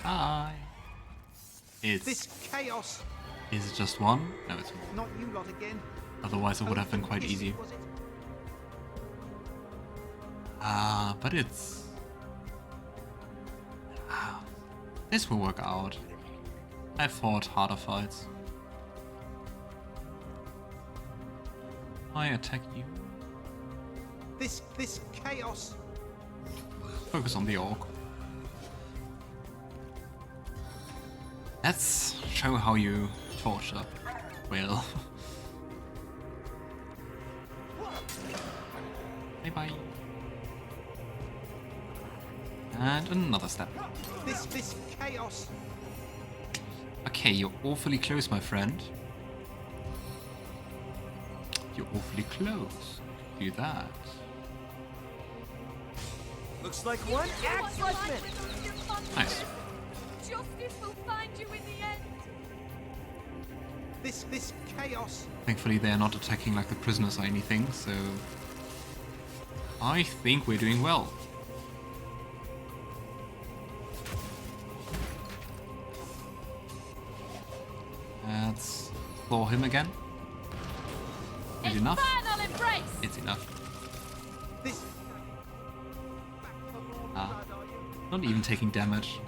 Hi. It's... This chaos. Is it just one? No, it's one. Not you lot again. Otherwise it would have been quite easy. But it's... this will work out. I fought harder fights. I attack you. This chaos. Focus on the orc. Let's show how you torture. Well. Bye bye. And another step. This chaos. Okay, you're awfully close, my friend. You're awfully close. Do that. Looks like one tribesmen. Nice. Justice will find you in the end. This chaos. Thankfully, they're not attacking like the prisoners or anything, so I think we're doing well. Let's claw him again. Is enough? It's enough. This. Not even taking damage.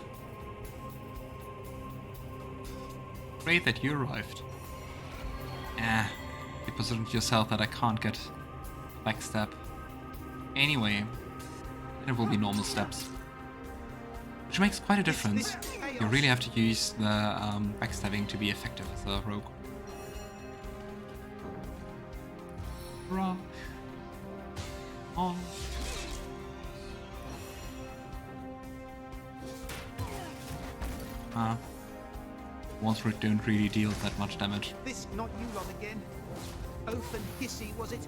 Great that you arrived. You positioned yourself that I can't get backstab. Anyway, it will be normal steps. Which makes quite a difference. You really have to use the backstabbing to be effective as a rogue. Rush on. Once root don't really deal that much damage. This not you lot again. Oath and hissy, was it?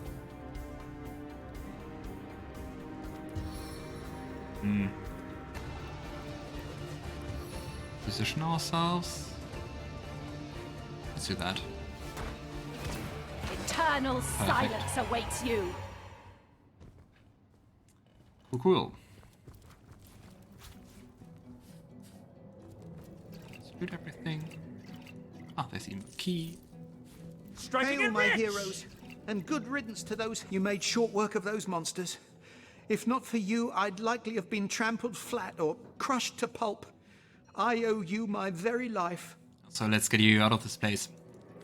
Position ourselves. Let's do that. Eternal silence awaits you. Cool. Let's shoot everything. There's even a key. Hail, my heroes, and good riddance to those. You made short work of those monsters. If not for you, I'd likely have been trampled flat or crushed to pulp. I owe you my very life. So let's get you out of this place.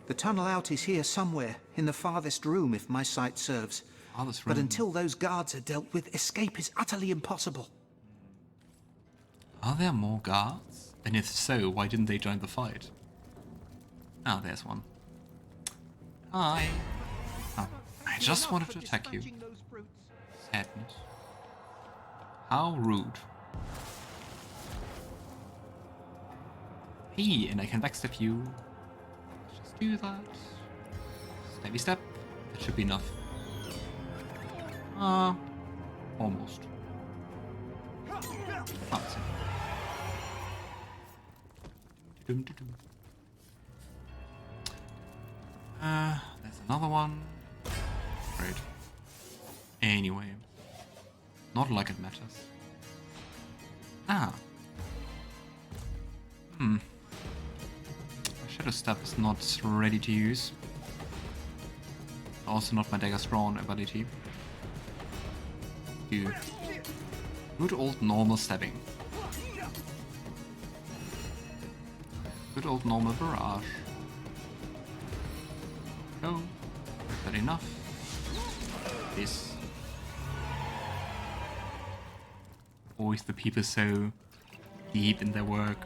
The tunnel out is here somewhere, in the farthest room if my sight serves. Farthest room. But until those guards are dealt with, escape is utterly impossible. Are there more guards? And if so, why didn't they join the fight? There's one. Hi. I just wanted to attack you. Sadness. How rude. Hey, and I can backstab you. Let's just do that. Stabby step. That should be enough. Almost. That's it. There's another one. Great. Anyway. Not like it matters. My Shadow Step is not ready to use. Also not my Dagger's Drawn ability. Do good old normal stabbing. Good old normal barrage. Oh, is that enough? This. Always the people so deep in their work.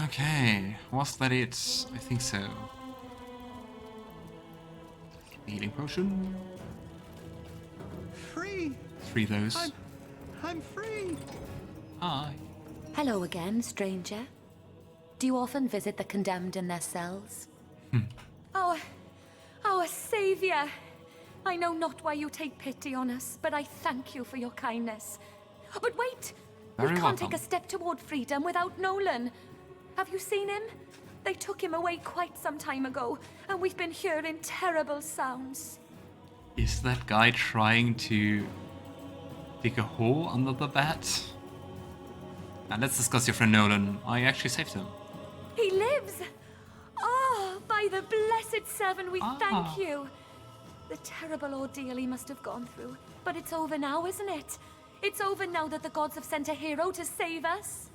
Okay, was that it? I think so. Healing potion. Free! 3 of those. I'm free! Hi. Hello again, stranger. Do you often visit the condemned in their cells? Our savior. I know not why you take pity on us, but I thank you for your kindness. But wait! Very we can't welcome. take a step toward freedom without Nolan. Have you seen him? They took him away quite some time ago, and we've been hearing terrible sounds. Is that guy trying to dig a hole under the bed. And let's discuss your friend Nolan. I actually saved him. He lives! Oh, by the blessed Seven, we thank you. The terrible ordeal he must have gone through. But it's over now, isn't it? It's over now that the gods have sent a hero to save us.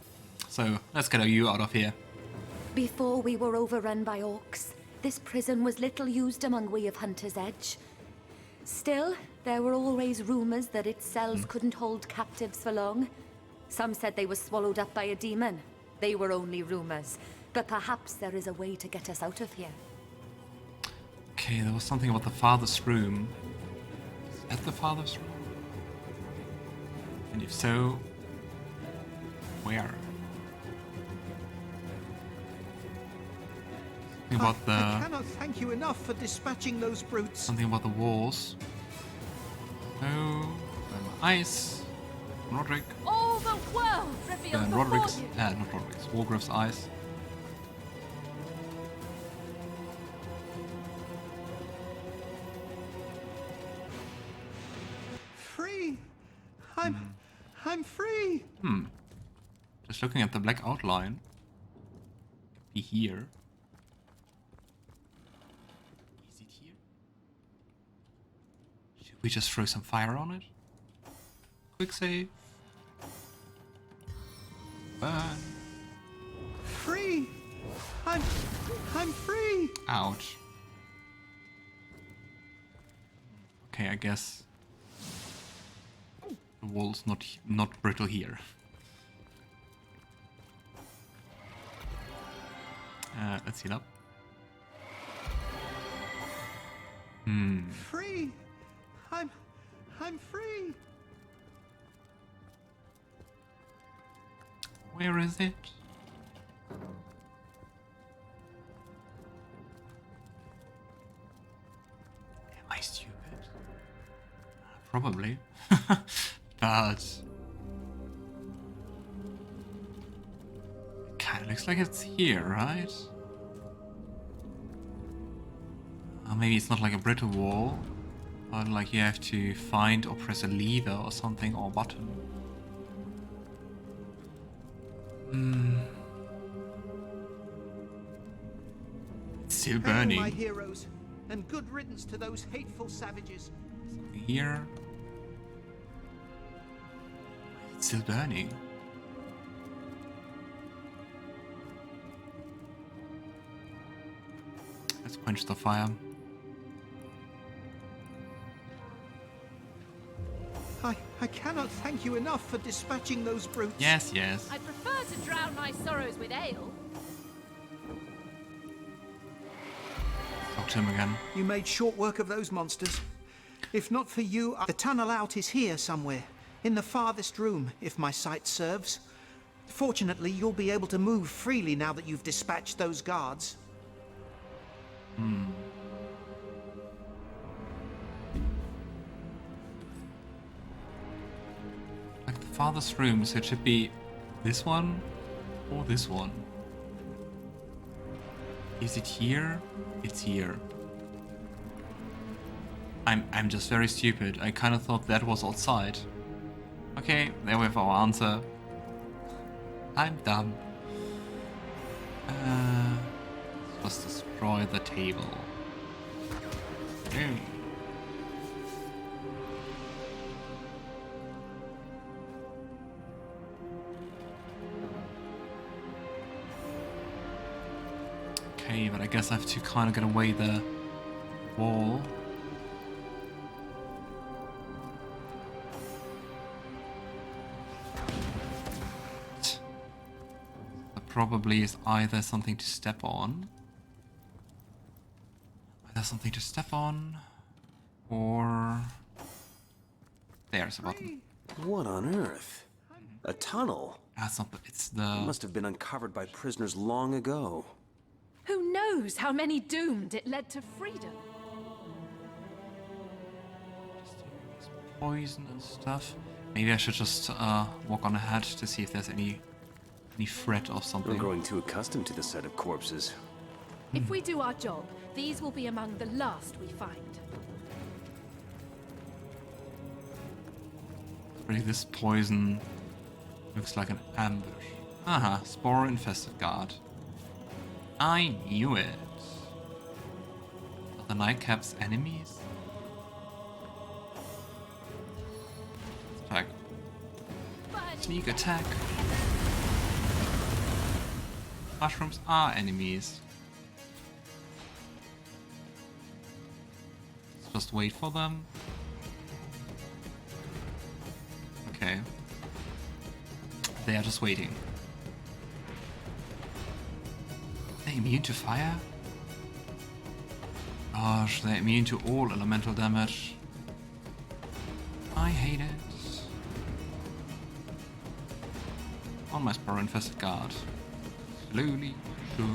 So, let's get you out of here. Before we were overrun by orcs, this prison was little used among we of Hunter's Edge. Still, there were always rumors that its cells couldn't hold captives for long. Some said they were swallowed up by a demon. They were only rumors, but perhaps there is a way to get us out of here. Okay, there was something about the father's room. Is that the father's room? And if so, where? Something about I cannot thank you enough for dispatching those brutes. something about the walls. No, ice. Roderick. All the world revealed before Roderick's, you. not Roderick's, Wolgraff's eyes. Free! I'm free! Just looking at the black outline. Be here. Is it here? Should we just throw some fire on it? Quick save. Burn. Free! I'm free! Ouch. Okay, I guess the wall's not brittle here. Let's heal up. Free! I'm free! Where is it? Am I stupid? Probably. But it kinda looks like it's here, right? Maybe it's not like a brittle wall, but like you have to find or press a lever or something or button. It's still Hail, burning. my heroes, and good riddance to those hateful savages. Something here. It's still burning. Let's quench the fire. I cannot thank you enough for dispatching those brutes. Yes, yes. I prefer to drown my sorrows with ale. Talk to him again. You made short work of those monsters. If not for you, the tunnel out is here somewhere, in the farthest room, if my sight serves. Fortunately, you'll be able to move freely now that you've dispatched those guards. Like the farthest room, so it should be this one or this one. Is it here? It's here. I'm just very stupid. I kind of thought that was outside. Okay, there we have our answer. I'm dumb. Let's destroy the table. Boom. Okay, but I guess I have to kind of get away the wall. That probably is either something to step on. Either something to step on, or there's a button. What on earth? A tunnel? That's not. It's the. Must have been uncovered by prisoners long ago. Who knows how many doomed it led to freedom? Poison and stuff. Maybe I should just walk on ahead to see if there's any threat or I'm something. growing too accustomed to the sight of corpses. If we do our job, these will be among the last we find. Really, this poison looks like an ambush. Aha, spore-infested guard. I knew it. Are the nightcaps enemies? Attack. Sneak attack. Mushrooms are enemies. Let's just wait for them. Okay. They are just waiting. Are they immune to fire? Gosh, they're immune to all elemental damage. I hate it. On my spore-infested guard. Slowly, sure.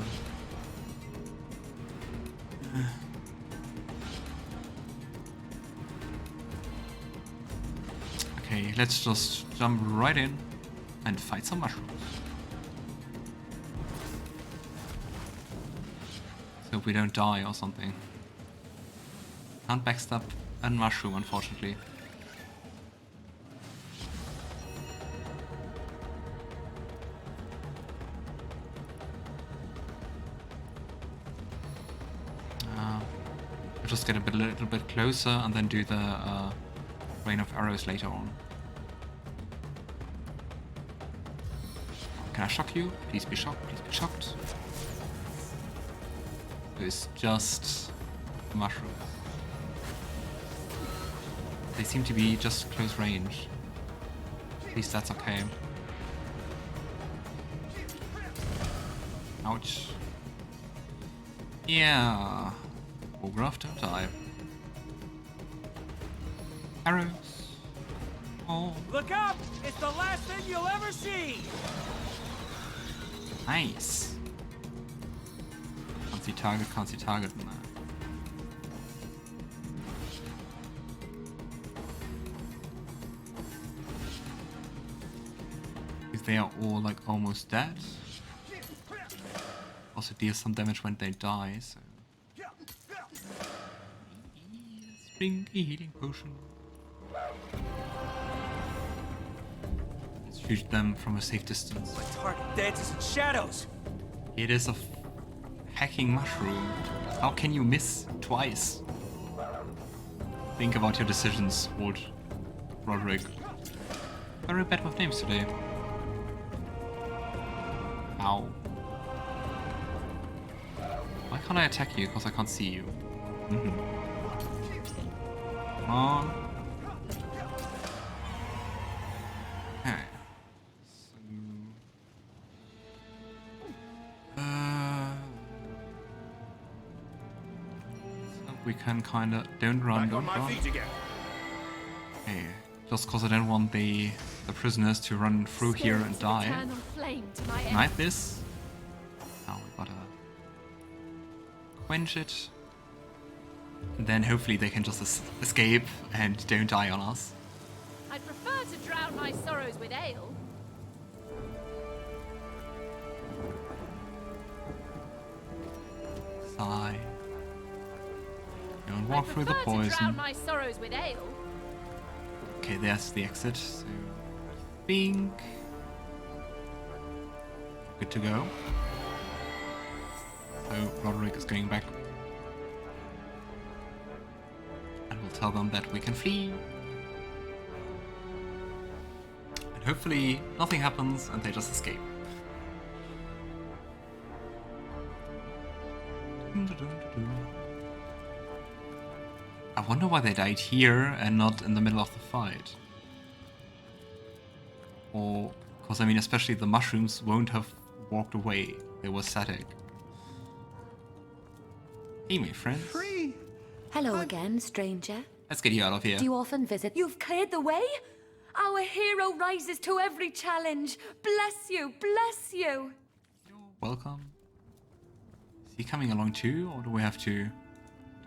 Okay, let's just jump right in and fight some mushrooms. So we don't die or something. Can't backstab a mushroom, unfortunately. We'll just get a little bit closer and then do the rain of arrows later on. Can I shock you? Please be shocked, please be shocked. It's just mushrooms. They seem to be just close range. At least that's okay. Ouch. Yeah. Wolgraff, don't die. Arrows. Oh. Look up! It's the last thing you'll ever see! Nice. Can't see target in that. If they are all like almost dead. Also deal some damage when they die, so. Drink a healing potion. Let's shoot them from a safe distance. My target dances in shadows! It is a hacking mushroom. How can you miss twice? Think about your decisions, old Roderick. Very bad with names today. Ow. Why can't I attack you? Because I can't see you. Come on. Okay. So we can kinda don't run. Okay. Just because I don't want the prisoners to run through here and die. Ignite this. Now we gotta quench it. And then hopefully they can just escape and don't die on us. I'd prefer to drown my sorrows with ale. Sigh. Go and walk through the To poison. drown my sorrows with ale. Okay, there's the exit. So I think good to go. So Roderick is going back. And we'll tell them that we can flee. And hopefully nothing happens and they just escape. I wonder why they died here and not in the middle of the fight. Or, because I mean, especially the mushrooms won't have walked away. They were static. Hey, my friends. Free! Hello again, stranger. Let's get you out of here. Do you often visit? You've cleared the way? Our hero rises to every challenge. Bless you, bless you. You're welcome. Is he coming along too, or do we have to...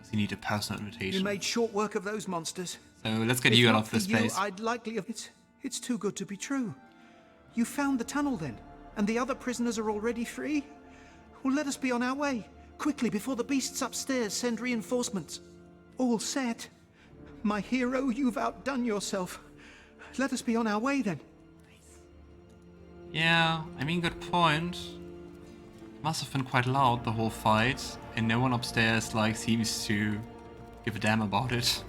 Does he need a personal invitation? You made short work of those monsters. So let's get If you out not of this for you, place. I'd likely have... It's too good to be true. You found the tunnel then, and the other prisoners are already free? Well, let us be on our way. Quickly, before the beasts upstairs send reinforcements. All set. My hero, you've outdone yourself. Let us be on our way then. Yeah, I mean, good point. Must have been quite loud, the whole fight, and no one upstairs, like, seems to give a damn about it.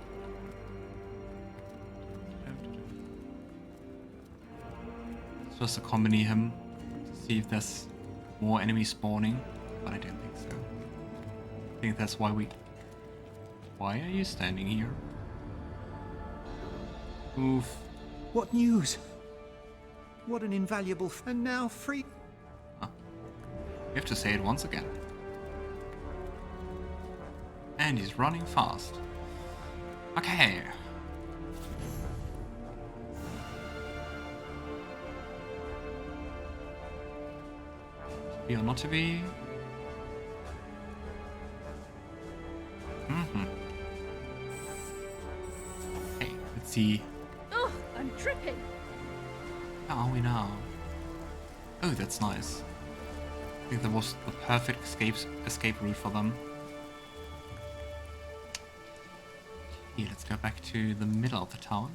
It's just accompany him to see if there's more enemies spawning, but I don't think so. I think that's why we... Why are you standing here? Move. What news? What an invaluable and now free... You have to say it once again. And he's running fast. Okay. To be or not to be? Okay, let's see. Oh, I'm tripping. Where are we now? Oh, that's nice. I think that was the perfect escape route for them. Okay, let's go back to the middle of the town.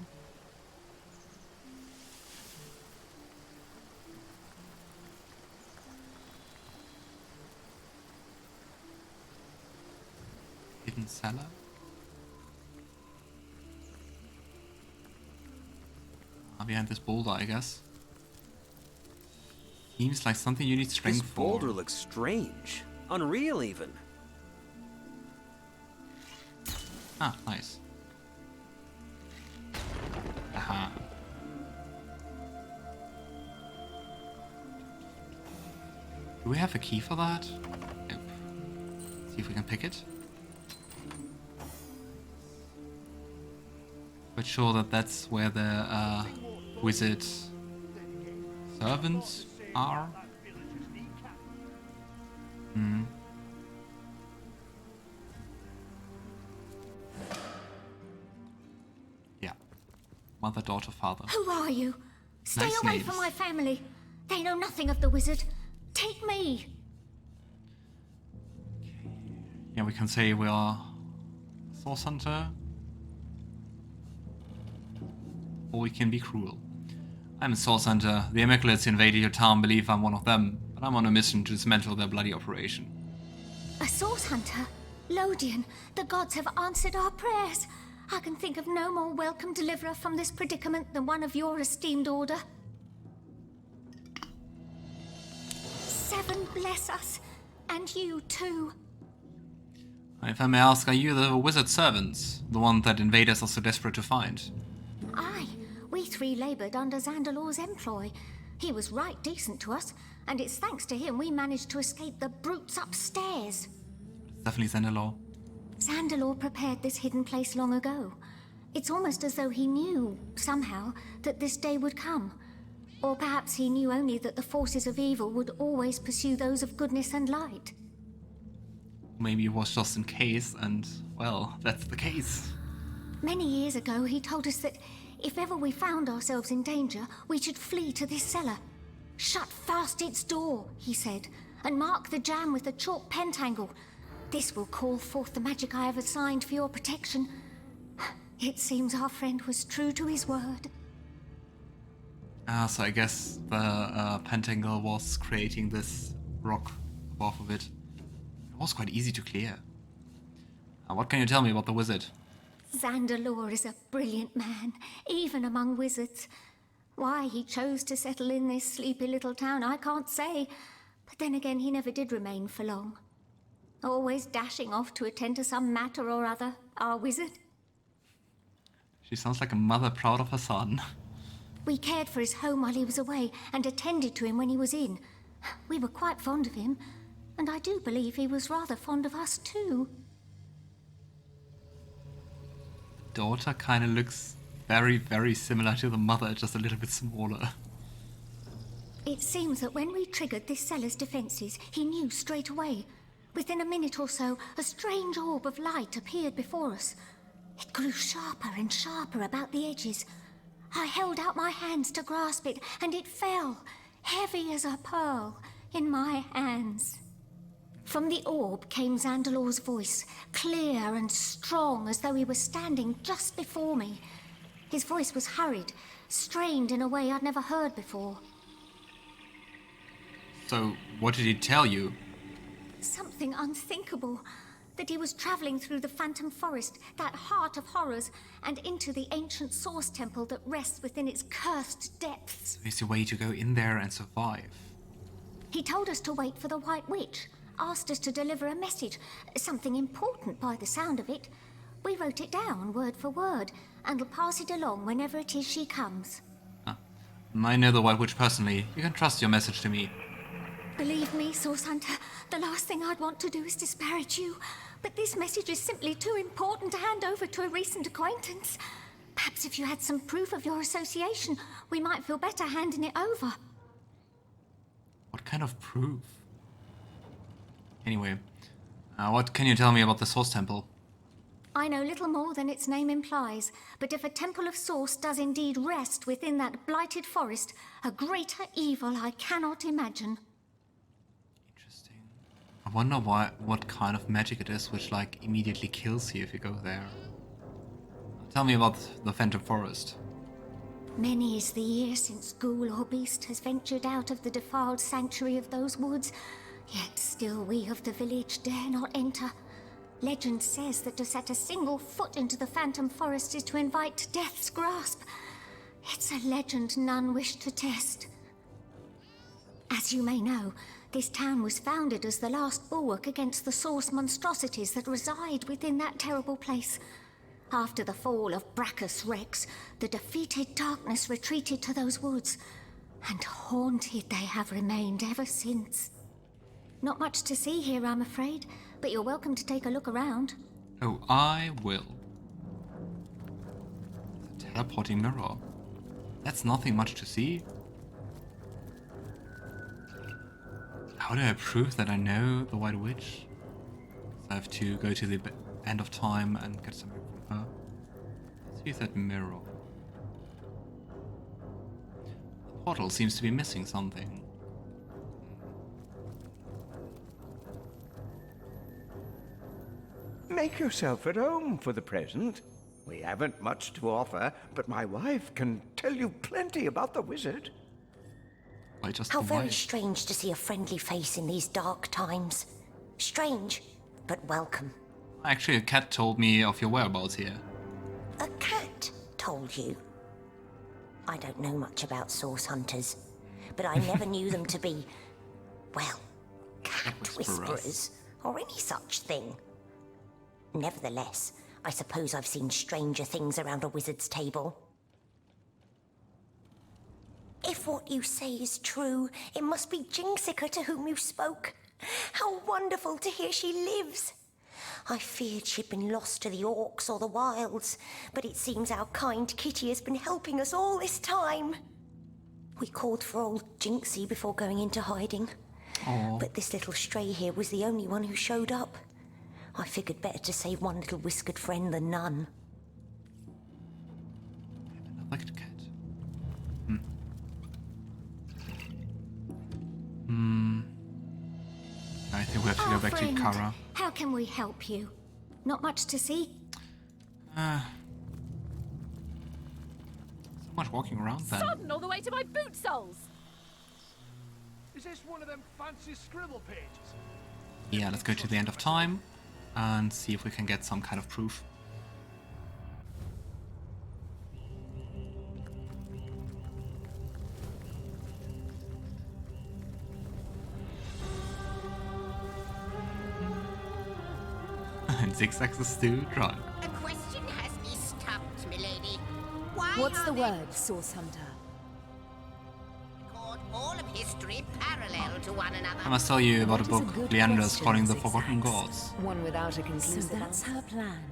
Hidden cellar. Behind this boulder, I guess. Seems like something you need strength This for. boulder looks strange. Unreal, even. Ah, nice. Aha. Do we have a key for that? Nope. See if we can pick it. But sure that that's where the wizard servants are. Yeah. Mother, daughter, father. Who are you? Stay Nice away names. from my family. They know nothing of the wizard. Take me. Yeah, we can say we are Source Hunter. Or we can be cruel. I'm a Source Hunter. The Immaculates invaded your town, believe I'm one of them. But I'm on a mission to dismantle their bloody operation. A source hunter? Lodian, the gods have answered our prayers. I can think of no more welcome deliverer from this predicament than one of your esteemed order. Seven bless us, and you too. If I may ask, are you the wizard servants? The one that invaders are so desperate to find? Aye, we three laboured under Zandalor's employ. He was right decent to us, and it's thanks to him we managed to escape the brutes upstairs. Definitely Zandalor. Zandalor prepared this hidden place long ago. It's almost as though he knew, somehow, that this day would come. Or perhaps he knew only that the forces of evil would always pursue those of goodness and light. Maybe it was just in case, and, well, that's the case. Many years ago, he told us that if ever we found ourselves in danger, we should flee to this cellar. Shut fast its door, he said, and mark the jam with a chalk pentangle. This will call forth the magic I have assigned for your protection. It seems our friend was true to his word. Ah, so I guess the pentangle was creating this rock above of it. It was quite easy to clear. What can you tell me about the wizard? Zandalor is a brilliant man, even among wizards. Why he chose to settle in this sleepy little town, I can't say. But then again, he never did remain for long. Always dashing off to attend to some matter or other, our wizard. She sounds like a mother proud of her son. We cared for his home while he was away and attended to him when he was in. We were quite fond of him, and I do believe he was rather fond of us too. Daughter kind of looks very, very similar to the mother, just a little bit smaller. It seems that when we triggered this cellar's defenses, he knew straight away. Within a minute or so, a strange orb of light appeared before us. It grew sharper and sharper about the edges. I held out my hands to grasp it, and it fell, heavy as a pearl, in my hands. From the orb came Zandalor's voice, clear and strong, as though he were standing just before me. His voice was hurried, strained in a way I'd never heard before. So, what did he tell you? Something unthinkable. That he was traveling through the Phantom Forest, that heart of horrors, and into the ancient Source Temple that rests within its cursed depths. So it's a way to go in there and survive. He told us to wait for the White Witch, asked us to deliver a message, something important by the sound of it. We wrote it down, word for word, and will pass it along whenever it is she comes. I know the White Witch personally. You can trust your message to me. Believe me, Source Hunter, the last thing I'd want to do is disparage you. But this message is simply too important to hand over to a recent acquaintance. Perhaps if you had some proof of your association, we might feel better handing it over. What kind of proof? Anyway, what can you tell me about the Source Temple? I know little more than its name implies, but if a temple of Source does indeed rest within that blighted forest, a greater evil I cannot imagine. I wonder what kind of magic it is which like immediately kills you if you go there. Tell me about the Phantom Forest. Many is the year since ghoul or beast has ventured out of the defiled sanctuary of those woods, yet still we of the village dare not enter. Legend says that to set a single foot into the Phantom Forest is to invite death's grasp. It's a legend none wish to test. As you may know, this town was founded as the last bulwark against the Source monstrosities that reside within that terrible place. After the fall of Brachus Rex, the defeated darkness retreated to those woods, and haunted they have remained ever since. Not much to see here, I'm afraid, but you're welcome to take a look around. Oh, I will. The teleporting mirror. That's nothing much to see. How do I prove that I know the White Witch? So I have to go to the end of time and get something from her. Let's use that mirror. The portal seems to be missing something. Make yourself at home for the present. We haven't much to offer, but my wife can tell you plenty about the wizard. Why just How the very wife? strange to see a friendly face in these dark times. Strange, but welcome. Actually, a cat told me of your whereabouts here. A cat told you? I don't know much about source hunters, but I never knew them to be, well, cat whisperers or any such thing. Nevertheless, I suppose I've seen stranger things around a wizard's table. If what you say is true, it must be Jinxica to whom you spoke. How wonderful to hear she lives. I feared she'd been lost to the orcs or the wilds, but it seems our kind Kitty has been helping us all this time. We called for old Jinxie before going into hiding. Aww. But this little stray here was the only one who showed up. I figured better to save one little whiskered friend than none. Another cat. I think we have to go back friend, to Kara. How can we help you? Not much to see? So much walking around then. Sodden all the way to my boot soles. Is this one of them fancy scribble pages? Yeah, let's go to the end of time and see if we can get some kind of proof. And Zigzags is still drunk. A question has me stumped, milady. Why What's are the they word, Source Hunter? record all of history parallel to one another? I must tell you about a That is book good Leander's question, calling The Zigzags. Forgotten Gods. One without a So conclusive that's answer. her plan.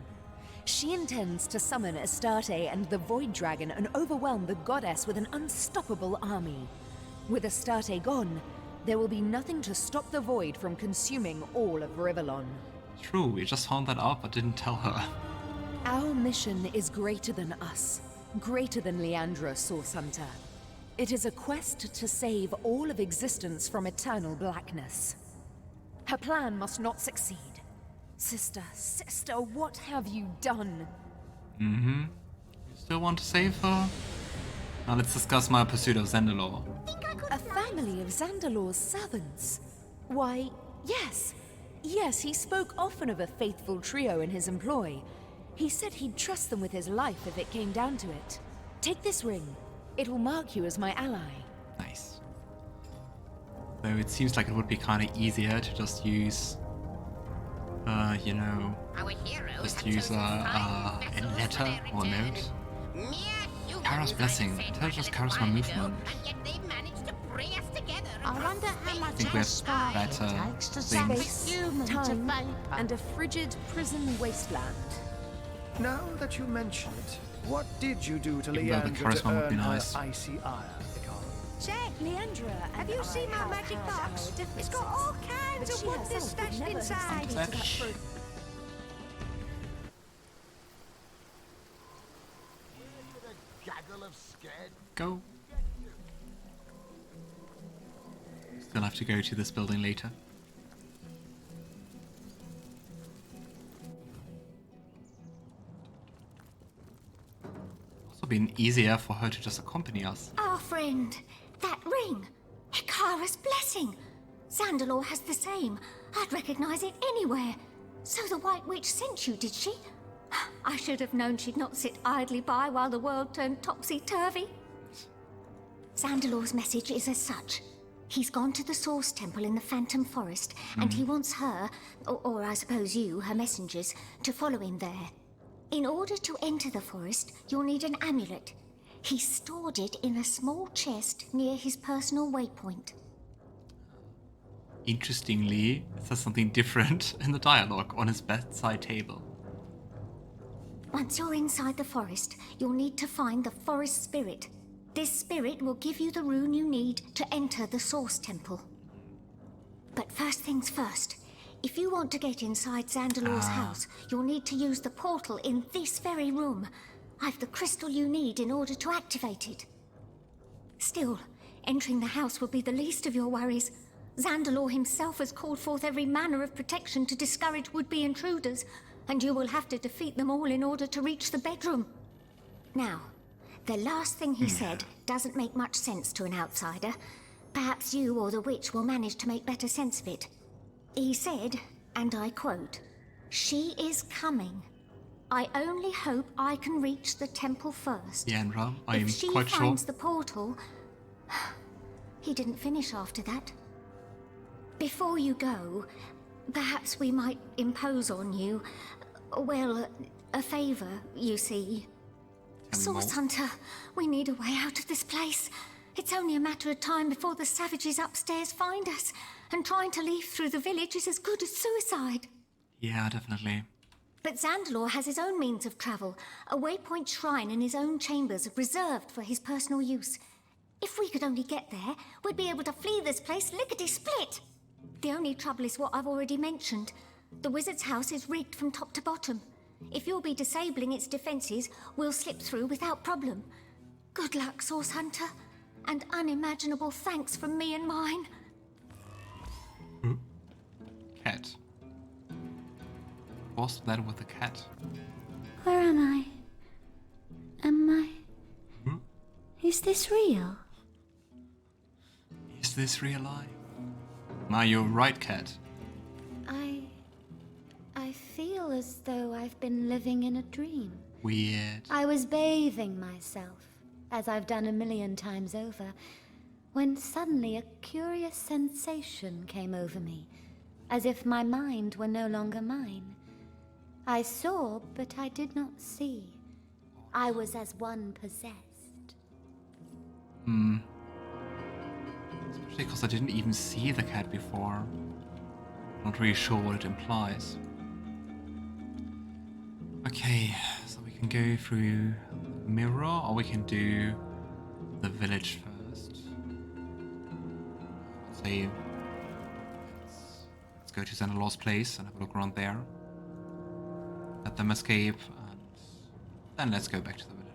She intends to summon Astarte and the Void Dragon and overwhelm the goddess with an unstoppable army. With Astarte gone, there will be nothing to stop the Void from consuming all of Rivellon. True, we just found that out but didn't tell her. Our mission is greater than us, greater than Leandra, Source Hunter. It is a quest to save all of existence from eternal blackness. Her plan must not succeed. Sister, what have you done? You still want to save her? Now let's discuss my pursuit of Zandalor. A family of Zandalor's servants? Why, yes. Yes, he spoke often of a faithful trio in his employ. He said he'd trust them with his life if it came down to it. Take this ring. It will mark you as my ally. Nice. Though it seems like it would be kind of easier to just use, you know, just use a letter or a note. Kara's blessing. Intelligence charisma movement. I wonder how much I think we have better things. Space, time, and a frigid prison wasteland. Now that you mention it, what did you do to Even though the Leandra to charisma would be earn her nice. icy ire, Ikara? Check, Leandra. Have you seen my magic box? It's got all kinds of wonders stashed inside. Fetch. Go. Still have to go to this building later. Also been easier for her to just accompany us. Our friend, that ring. Ikara's blessing. Zandalor has the same. I'd recognize it anywhere. So the White Witch sent you, did she? I should have known she'd not sit idly by while the world turned topsy-turvy. Zandalor's message is as such. He's gone to the Source Temple in the Phantom Forest, and he wants her, or I suppose you, her messengers, to follow him there. In order to enter the forest, you'll need an amulet. He stored it in a small chest near his personal waypoint. Interestingly, it says something different in the dialogue on his bedside table. Once you're inside the forest, you'll need to find the forest spirit. This spirit will give you the rune you need to enter the Source Temple. But first things first, if you want to get inside Zandalor's house, you'll need to use the portal in this very room. I've the crystal you need in order to activate it. Still, entering the house will be the least of your worries. Zandalor himself has called forth every manner of protection to discourage would-be intruders, and you will have to defeat them all in order to reach the bedroom. Now, the last thing he said doesn't make much sense to an outsider. Perhaps you or the witch will manage to make better sense of it. He said, and I quote, "She is coming. I only hope I can reach the temple first." Yeah, and I am If she quite sure. finds the portal... He didn't finish after that. Before you go, perhaps we might impose on you, well, a favor, you see. Source Hunter, we need a way out of this place. It's only a matter of time before the savages upstairs find us, and trying to leave through the village is as good as suicide. Yeah, definitely. But Zandalor has his own means of travel, a waypoint shrine in his own chambers reserved for his personal use. If we could only get there, we'd be able to flee this place lickety-split. The only trouble is what I've already mentioned. The wizard's house is rigged from top to bottom. If you'll be disabling its defenses, we'll slip through without problem. Good luck, Source Hunter, and unimaginable thanks from me and mine. Cat. What's that with the cat? Where am I? Is this real? Is this real life? Now you're right, cat. I feel as though I've been living in a dream. Weird. I was bathing myself, as I've done a million times over, when suddenly a curious sensation came over me, as if my mind were no longer mine. I saw, but I did not see. I was as one possessed. Especially because I didn't even see the cat before. Not really sure what it implies. Okay, so we can go through the mirror, or we can do the village first. Let's say, let's go to Zandalor's place and have a look around there. Let them escape, and then let's go back to the village.